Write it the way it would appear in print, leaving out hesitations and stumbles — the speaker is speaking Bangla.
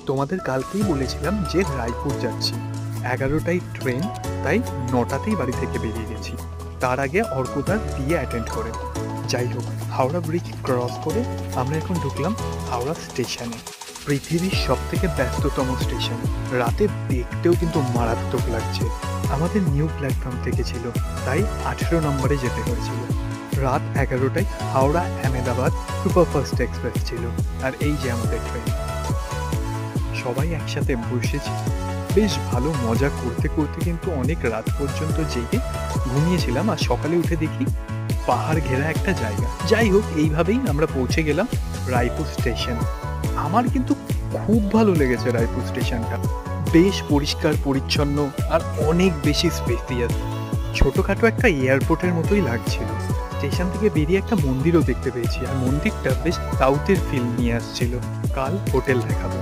তোমাদের কালকেই বলেছিলাম যে রায়পুর যাচ্ছি। 11টায় ট্রেন, তাই 9টাতেই বাড়ি থেকে বেরিয়ে গেছি। তার আগে অর্কদার বিয়ে অ্যাটেন্ড করে। যাই হোক, হাওড়া ব্রিজ ক্রস করে আমরা এখন ঢুকলাম হাওড়া স্টেশনে। পৃথিবীর সব থেকে ব্যস্ততম স্টেশন। রাতে দেখতেও কিন্তু মারাত্মক লাগছে। আমাদের নিউ প্ল্যাটফর্ম থেকে ছিল, তাই 18 নম্বরে যেতে হয়েছিল। রাত 11টায় হাওড়া আহমেদাবাদ সুপারফাস্ট এক্সপ্রেস ছিল। আর এই যে আমাদের ট্রেন। সবাই একসাথে বসেছি, বেশ ভালো মজা করতে করতে কিন্তু অনেক রাত পর্যন্ত জেগে ঘুমিয়েছিলাম। আর সকালে উঠে দেখি পাহাড় ঘেরা একটা জায়গা। যাই হোক, এইভাবেই আমরা পৌঁছে গেলাম রায়পুর স্টেশন। আমার কিন্তু খুব ভালো লেগেছে রায়পুর স্টেশনটা। বেশ পরিষ্কার পরিচ্ছন্ন আর অনেক বেশি স্পেসিয়াস। ছোটখাটো একটা এয়ারপোর্টের মতোই লাগছিল। স্টেশন থেকে বেরিয়ে একটা মন্দিরও দেখতে পেয়েছি, আর মন্দিরটা বেশ সাউথের ফিল নিয়ে আসছিল। কাল হোটেল দেখাবো।